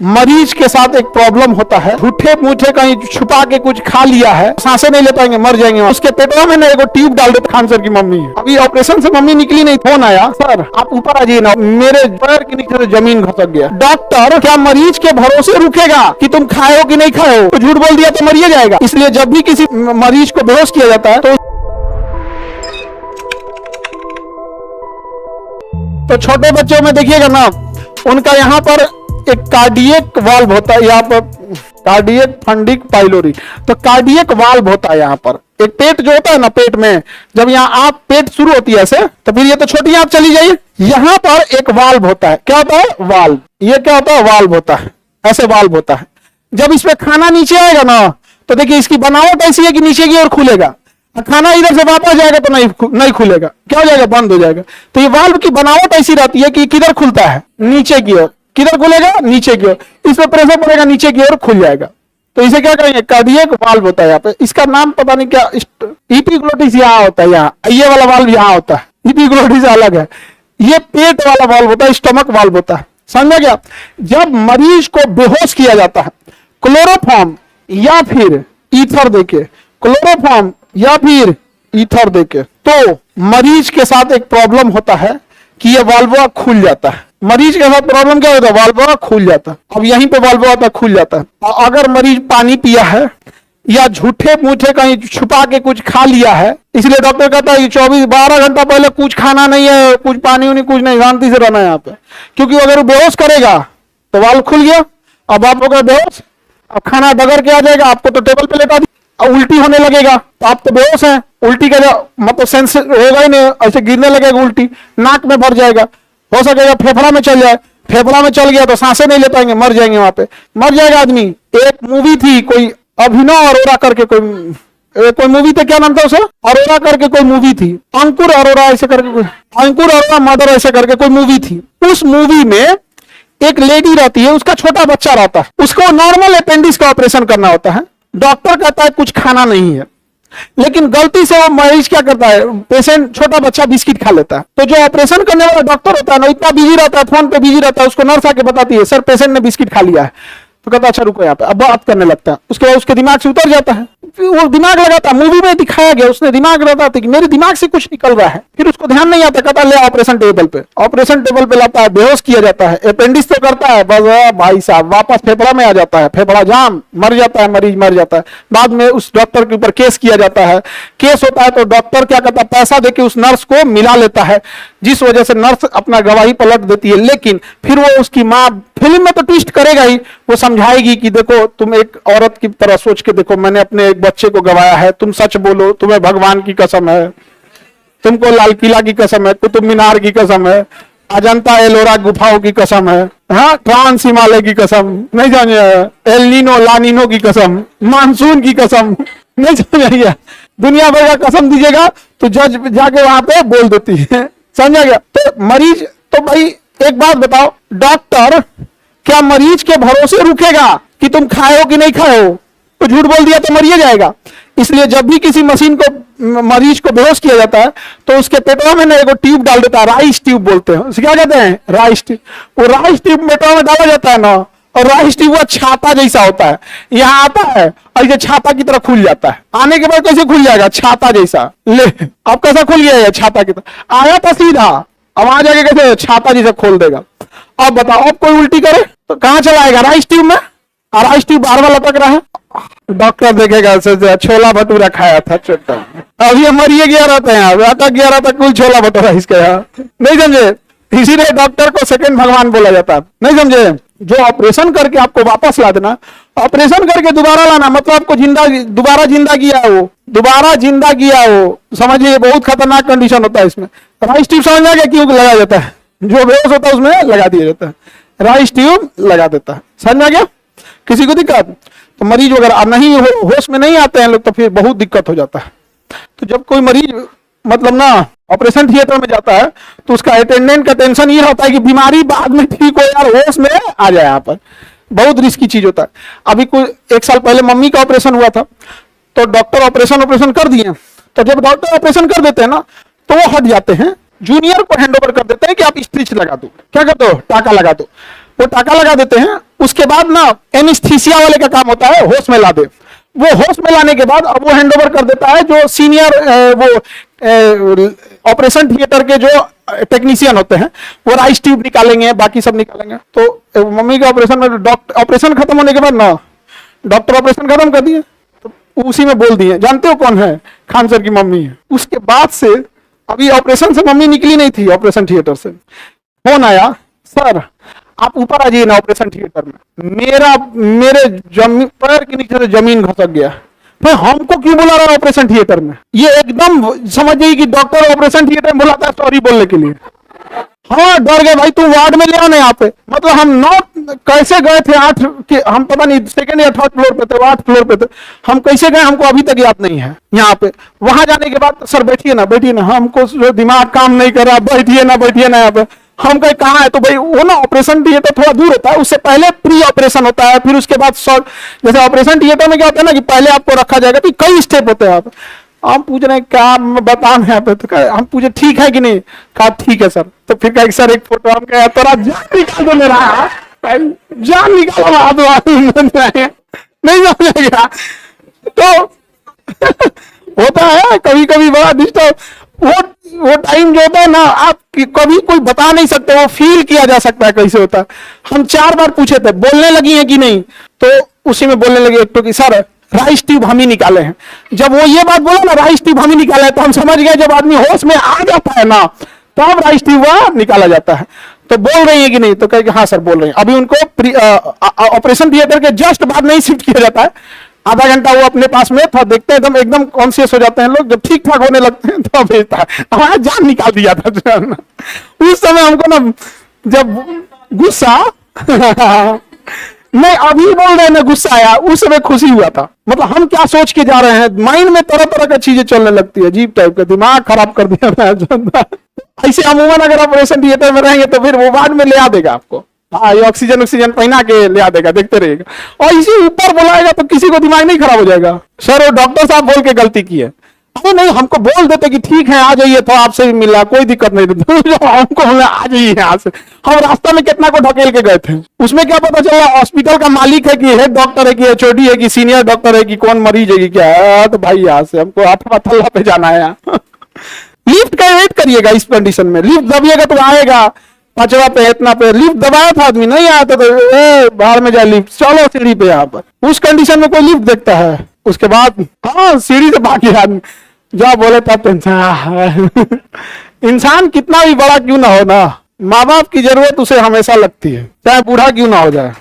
मरीज के साथ एक प्रॉब्लम होता है, झूठे मूठे कहीं छुपा के कुछ खा लिया है, सांसें नहीं ले पाएंगे, मर जाएंगे। उसके पेटों में ना एगो ट्यूब डाल देते। खान सर की मम्मी अभी ऑपरेशन से मम्मी निकली नहीं, फोन आया, सर आप ऊपर आ जाइए ना, मेरे पैर के नीचे से जमीन घसक गया। डॉक्टर क्या मरीज के भरोसे रुकेगा कि तुम खाए हो कि नहीं खाए हो? तो झूठ बोल दिया तो मरिए जाएगा। इसलिए जब भी किसी मरीज को बेहोश किया जाता है तो छोटे बच्चों में देखिएगा ना, उनका यहाँ पर एक कार्डियक वाल्व होता है, यहाँ पर कार्डियक फंडिक पाइलोरी, तो कार्डियक वाल्व होता है यहाँ पर। एक पेट जो होता है ना, पेट में जब यहाँ आप पेट शुरू होती है ऐसे, तो फिर ये तो छोटी आप चली जाइए, यहाँ पर एक वाल्व होता है। क्या होता है? वाल्व। ये क्या होता है? वाल्व होता है, ऐसे वाल्व होता है। जब इसमें खाना नीचे आएगा ना, तो देखिए इसकी बनावट ऐसी है कि नीचे की ओर खुलेगा, खाना इधर से वापस जाएगा तो नहीं खुलेगा, क्या हो जाएगा? बंद हो जाएगा। तो ये वाल्व की बनावट ऐसी रहती है कि किधर खुलता है? नीचे की ओर। किधर खुलेगा? नीचे की ओर। इसमें प्रेशर पड़ेगा, नीचे की ओर खुल जाएगा। तो इसे क्या करेंगे? कार्डियक वाल्व होता है यहाँ पे। इसका नाम पता नहीं क्या, इपिग्लोटिस यहाँ होता है, यहाँ ये वाला वाल्व यहाँ होता है, इपिग्लोटिस अलग है। ये पेट वाला वाल्व होता है, स्टमक वाल्व होता है। समझा क्या? जब मरीज को बेहोश किया जाता है क्लोरोफॉर्म या फिर ईथर देके, क्लोरोफॉर्म या फिर ईथर देके, तो मरीज के साथ एक प्रॉब्लम होता है कि ये वाल्व खुल जाता है। मरीज के साथ प्रॉब्लम क्या होता है? वाल्व खुल जाता है। अब यहीं पे वाल्व होता है, खुल जाता है। और अगर मरीज पानी पिया है या झूठे मूठे कहीं छुपा के कुछ खा लिया है, इसलिए डॉक्टर कहता है 12 घंटा पहले कुछ खाना नहीं है, कुछ पानी उनी कुछ नहीं, शांति से रहना है यहाँ पे। क्योंकि अगर वो बेहोश करेगा तो वाल्व खुल गया, अब आप लोग बेहोश, अब खाना डगर के आ जाएगा, आपको तो टेबल पे लेटा दिया, उल्टी होने लगेगा, तो आप तो बेहोश हैं, उल्टी का मतलब सेंस होगा ही नहीं, ऐसे गिरने लगेगा, उल्टी नाक में भर जाएगा, हो सकेगा फेफड़ा में चल जाए, फेफड़ा में चल गया तो सांसें नहीं ले पाएंगे, मर जाएंगे, वहां पे मर जाएगा आदमी। एक मूवी थी कोई अभिनव अरोरा करके, कोई मूवी थी, क्या नाम था उसे? अरोरा करके कोई मूवी थी, अंकुर अरोरा ऐसे करके, अंकुर अरोरा मदर ऐसे करके कोई मूवी थी। उस मूवी में एक लेडी रहती है, उसका छोटा बच्चा रहता है, उसको नॉर्मल अपेंडिक्स का ऑपरेशन करना होता है। डॉक्टर कहता है कुछ खाना नहीं है, लेकिन गलती से वो मरीज क्या करता है, पेशेंट छोटा बच्चा बिस्किट खा लेता है। तो जो ऑपरेशन करने वाला डॉक्टर होता है ना, इतना बिजी रहता है, फोन पे बिजी रहता है, उसको नर्स आके बताती है सर पेशेंट ने बिस्किट खा लिया है। तो कहता अच्छा रुको यहाँ पे, अब बात करने लगता है। उसके बाद उसके दिमाग से उतर जाता है, वो दिमाग लगाता है, मूवी में दिखाया गया, उसने दिमाग लगाता है कि मेरे दिमाग से कुछ निकल रहा है। फिर उसको ध्यान नहीं आता, कहता ले ऑपरेशन टेबल पे, ऑपरेशन टेबल पे लाता है, बेहोश किया जाता है, अपेंडिक्स तो करता है, बस भाई साहब वापस फेफड़ा में आ जाता है, फेफड़ा जाम, मर जाता है, मरीज मर जाता है। बाद में उस डॉक्टर के ऊपर केस किया जाता है। केस होता है तो डॉक्टर क्या करता है, पैसा देके उस नर्स को मिला लेता है, जिस वजह से नर्स अपना गवाही पलट देती है। लेकिन फिर वो उसकी माँ, फिल्म में तो ट्विस्ट करेगा ही, वो समझाएगी कि देखो तुम एक औरत की तरह सोच के देखो, मैंने अपने एक बच्चे को गवाया है, तुम सच बोलो, तुम्हें भगवान की कसम है, तुमको लाल किला की कसम है, कुतुब मीनार की कसम है, अजंता एलोरा गुफाओं की कसम है, हाँ ट्रांस हिमालय की कसम, नहीं जानिए, एल नीनो लानिनो की कसम, मानसून की कसम, नहीं जानिए, दुनिया भर का कसम दीजिएगा तो जज जाके वहां पे बोल देती है। समझा गया? तो मरीज, तो भाई एक बात बताओ, डॉक्टर क्या मरीज के भरोसे रुकेगा कि तुम खाए हो कि नहीं खाए हो? तो झूठ बोल दिया तो मरिए जाएगा। इसलिए जब भी किसी मशीन को, मरीज को बेहोश किया जाता है तो उसके पेटों में ना एगो ट्यूब डाल देता है, राइस ट्यूब बोलते हैं उसे, क्या कहते हैं? Ryle's tube. वो राइस ट्यूब पेटों में डाला जाता है ना, और राइस ट्यूब वो छाता जैसा होता है, यहाँ आता है और ये छाता की तरह खुल जाता है। आने के बाद कैसे खुल जाएगा? छाता जैसा। ले अब कैसा खुल गया है? छाता की तरह आया था सीधा, अब आ जाके कैसे छाता जैसा खोल देगा। अब बताओ, अब कोई उल्टी करे तो कहां चलाएगा? राइस ट्यूब में। और राइस ट्यूब बार बार लटक रहा है, डॉक्टर देखेगा छोला भटूरा खाया था छोटा, अब ये मरिए गया रहता है, अटक गया रहता, कुल छोला भटूरा इसके यहाँ, नहीं समझे? इसीलिए डॉक्टर को सेकंड भगवान बोला जाता है, नहीं समझे? जो ऑपरेशन करके आपको वापस ला देना, ऑपरेशन करके दोबारा लाना, मतलब आपको दोबारा जिंदा किया वो, दोबारा जिंदा किया वो, समझिए बहुत खतरनाक कंडीशन होता है इसमें। राइस ट्यूब समझ आ गया क्यों लगाया जाता है? जो बेहोश होता है उसमें लगा दिया जाता है, राइस ट्यूब लगा देता है। समझ आ गया? किसी को दिक्कत? तो मरीज वगैरह नहीं होश में नहीं आते हैं लोग, तो फिर बहुत दिक्कत हो जाता है। तो जब कोई मरीज मतलब ना ऑपरेशन थिएटर में जाता है तो उसका अटेंडेंट का टेंशन ये होता है कि बीमारी बाद में ठीक हो यार, होश में आ जाए। यहाँ पर बहुत रिस्की चीज होता है। अभी कोई 1 साल पहले मम्मी का ऑपरेशन हुआ था, तो डॉक्टर ऑपरेशन कर दिए। तो जब डॉक्टर ऑपरेशन कर देते हैं ना, तो वो हट जाते हैं, जूनियर को हैंड ओवर कर देते हैं कि आप स्टिच लगा दो, क्या कर दो, टाका लगा दो। वो टाका लगा देते हैं। उसके बाद ना एनेस्थीसिया वाले का काम होता है होश में ला दे। वो होश में लाने के बाद अब वो हैंड ओवर कर देता है जो सीनियर वो ऑपरेशन थिएटर के जो टेक्नीशियन होते हैं, वो राइस ट्यूब निकालेंगे, बाकी सब निकालेंगे। तो मम्मी के ऑपरेशन में डॉक्टर ऑपरेशन खत्म होने के बाद ना डॉक्टर ऑपरेशन खत्म कर दिए, तो उसी में बोल दिए, जानते हो कौन है? खान सर की मम्मी है। उसके बाद से अभी ऑपरेशन से मम्मी निकली नहीं थी, ऑपरेशन थिएटर से फोन आया, सर आप ऊपर आ जाइए ना ऑपरेशन थिएटर में। मेरे जमीन पैर के नीचे से जमीन घसक गया। भाई हमको क्यों बुला रहा है ऑपरेशन थिएटर में? ये एकदम समझ जाइए कि डॉक्टर ऑपरेशन थिएटर में बुलाता है सॉरी बोलने के लिए। हाँ डर गए भाई, तू वार्ड में ले आना यहाँ पे। मतलब हम कैसे गए थे हम पता नहीं सेकंड या थर्ड फ्लोर पे थे, 8th फ्लोर पे थे। हम कैसे गए हमको अभी तक याद नहीं है। यहाँ पे वहां जाने के बाद सर बैठिए ना, हमको दिमाग काम नहीं कर रहा, बैठिए ना यहाँ पे। हम कहे कहाँ है? तो भाई वो ना ऑपरेशन थिएटर थोड़ा दूर होता है, उससे पहले प्री ऑपरेशन होता है, फिर उसके बाद जैसे ऑपरेशन थिएटर में क्या होता है ना कि पहले आपको रखा जाएगा, तो कई स्टेप होते हैं। आप हम पूछ रहे हैं क्या बताना है पे, तो हम पूछे ठीक है कि नहीं? कहा ठीक है सर। तो फिर कहे सर एक फोटो, हम कहे तोरा जान निकाल दो मेरा, जान निकालो नहीं समझेगा। तो होता है कभी कभी बड़ा डिस्टर्ब। वो टाइम जो होता है ना, आप कभी कोई बता नहीं सकते, वो फील किया जा सकता है कैसे होता है। हम 4 बार पूछे थे बोलने लगी है कि नहीं, तो उसी में बोलने लगे एक तो कि सर राइस ट्यूब हम ही निकाले हैं। जब वो ये बात बोला ना राइस ट्यूब हम ही निकाले हैं, तो हम समझ गए जब आदमी होश में आ जाता है ना, तो अब राइस ट्यूब निकाला जाता है। तो बोल रही है कि नहीं? तो कहे कि हाँ सर बोल रहे हैं। अभी उनको ऑपरेशन थिएटर के जस्ट बाद नहीं शिफ्ट किया जाता है, आधा घंटा वो अपने पास में था, देखते हैं एकदम कॉन्शियस हो जाते हैं लोग। जब ठीक ठाक होने लगते हैं तो भेजता है। हमारा जान निकाल दिया था उस समय हमको ना, जब गुस्सा नहीं अभी बोल रहे हैं ना गुस्सा आया, उस समय खुशी हुआ था। मतलब हम क्या सोच के जा रहे हैं, माइंड में तरह तरह की चीजें चलने लगती है, अजीब टाइप का, दिमाग खराब कर दिया ऐसे अमूमन अगर ऑपरेशन थिएटर में रहेंगे तो फिर वो वार्ड में ले आ देगा आपको। हाँ ये ऑक्सीजन पहना के ले आ देगा, देखते रहिएगा। और इसी ऊपर बुलाएगा तो किसी को दिमाग नहीं खराब हो जाएगा। सर वो डॉक्टर साहब बोल के गलती की है। अरे नहीं हमको बोल देते कि ठीक है आ जाइए, तो आपसे भी मिला कोई दिक्कत नहीं हमको आ जाइए यहाँ से। हम रास्ता में कितना को ढकेल के गए थे, उसमें क्या पता चला हॉस्पिटल का मालिक है कि हेड डॉक्टर है कि एचओडी है कि सीनियर डॉक्टर है कि कौन मरीज है कि क्या है। तो भाई यहाँ से हमको 8वां तल्ला पे जाना है। लिफ्ट का वेट करिएगा इस कंडीशन में, लिफ्ट दबिएगा तो आएगा 5वां पे, इतना पे। लिफ्ट दबाया था आदमी नहीं आया था, तो बाहर में जाए लिफ्ट, चलो सीढ़ी पे। यहाँ पर उस कंडीशन में कोई लिफ्ट देखता है? उसके बाद हाँ सीढ़ी से बाकी आदमी जब बोले तब टेंशन। इंसान कितना भी बड़ा क्यों ना हो ना, माँ बाप की जरूरत उसे हमेशा लगती है, चाहे बूढ़ा क्यों ना हो जाए।